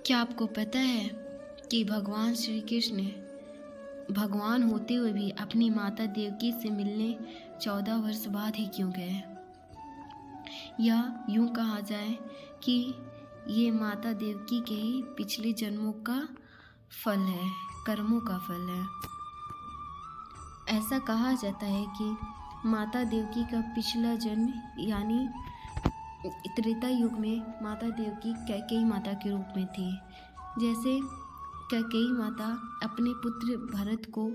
क्या आपको पता है कि भगवान श्री कृष्ण भगवान होते हुए भी अपनी माता देवकी से मिलने 14 वर्ष बाद ही क्यों गए? या यूं कहा जाए कि ये माता देवकी के ही पिछले जन्मों का फल है, कर्मों का फल है। ऐसा कहा जाता है कि माता देवकी का पिछला जन्म यानी त्रेता युग में माता देवकी कैकेयी माता के रूप में थी। जैसे कैकेयी माता अपने पुत्र भरत को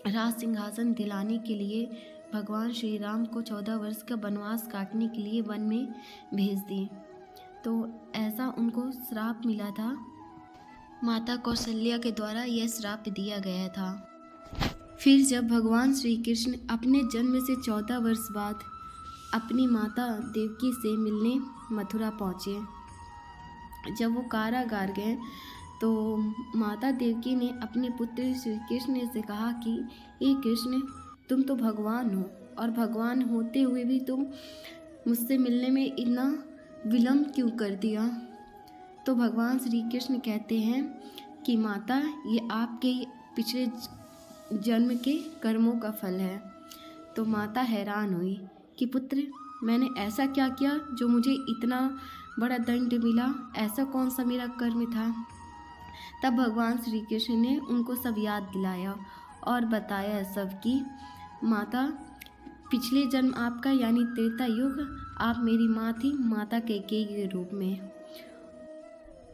राज सिंहासन दिलाने के लिए भगवान श्री राम को 14 वर्ष का वनवास काटने के लिए वन में भेज दी, तो ऐसा उनको श्राप मिला था। माता कौशल्या के द्वारा यह श्राप दिया गया था। फिर जब भगवान श्री कृष्ण अपने जन्म से 14 वर्ष बाद अपनी माता देवकी से मिलने मथुरा पहुँचे, जब वो कारागार गए तो माता देवकी ने अपने पुत्र श्री कृष्ण से कहा कि हे कृष्ण, तुम तो भगवान हो और भगवान होते हुए भी तुम मुझसे मिलने में इतना विलम्ब क्यों कर दिया? तो भगवान श्री कृष्ण कहते हैं कि माता, ये आपके पिछले जन्म के कर्मों का फल है। तो माता हैरान हुई कि पुत्र, मैंने ऐसा क्या किया जो मुझे इतना बड़ा दंड मिला? ऐसा कौन सा मेरा कर्म था? तब भगवान श्री कृष्ण ने उनको सब याद दिलाया और बताया सब कि माता, पिछले जन्म आपका यानी त्रेता युग आप मेरी माँ थी, माता कैकेयी के रूप में।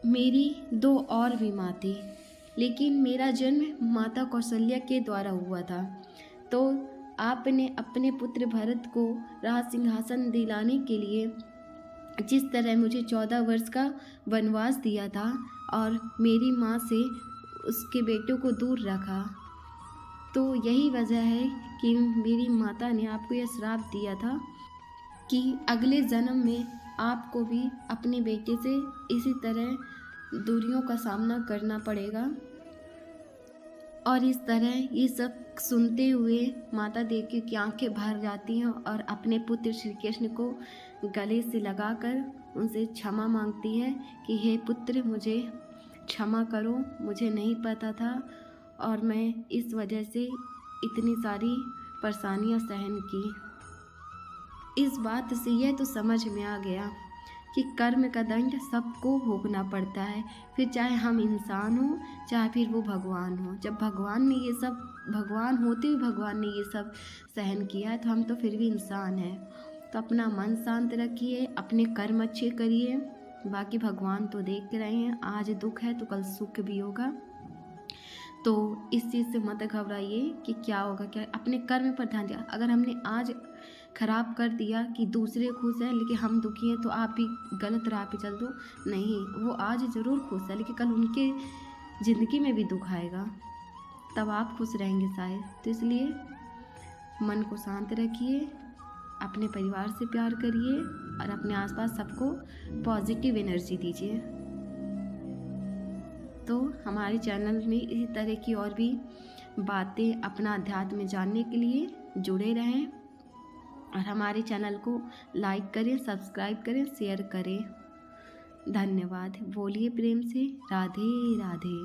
मेरी 2 और भी माँ थी, लेकिन मेरा जन्म माता कौशल्या के द्वारा हुआ था। तो आपने अपने पुत्र भरत को राज सिंहासन दिलाने के लिए जिस तरह मुझे 14 वर्ष का वनवास दिया था और मेरी माँ से उसके बेटों को दूर रखा, तो यही वजह है कि मेरी माता ने आपको यह श्राप दिया था कि अगले जन्म में आपको भी अपने बेटे से इसी तरह दूरियों का सामना करना पड़ेगा। और इस तरह ये सब सुनते हुए माता देवकी की आंखें भर जाती हैं और अपने पुत्र श्री कृष्ण को गले से लगाकर उनसे क्षमा मांगती है कि हे पुत्र, मुझे क्षमा करो, मुझे नहीं पता था और मैं इस वजह से इतनी सारी परेशानियां सहन की। इस बात से यह तो समझ में आ गया कि कर्म का दंड सबको भोगना पड़ता है, फिर चाहे हम इंसान हो चाहे फिर वो भगवान हो। जब भगवान ने ये सब, भगवान होते हुए भगवान ने ये सब सहन किया है, तो हम तो फिर भी इंसान हैं। तो अपना मन शांत रखिए, अपने कर्म अच्छे करिए, बाकी भगवान तो देख रहे हैं। आज दुख है तो कल सुख भी होगा, तो इस चीज़ से मत घबराइए कि क्या होगा क्या। अपने कर्म पर ध्यान दिया। अगर हमने आज खराब कर दिया कि दूसरे खुश हैं लेकिन हम दुखी हैं, तो आप भी गलत राह पे चल दो। नहीं, वो आज ज़रूर खुश है लेकिन कल उनके ज़िंदगी में भी दुख आएगा, तब आप खुश रहेंगे शायद। तो इसलिए मन को शांत रखिए, अपने परिवार से प्यार करिए और अपने आसपास सबको पॉजिटिव एनर्जी दीजिए। तो हमारे चैनल में इसी तरह की और भी बातें अपना अध्यात्म में जानने के लिए जुड़े रहें और हमारे चैनल को लाइक करें, सब्सक्राइब करें, शेयर करें। धन्यवाद। बोलिए प्रेम से राधे राधे।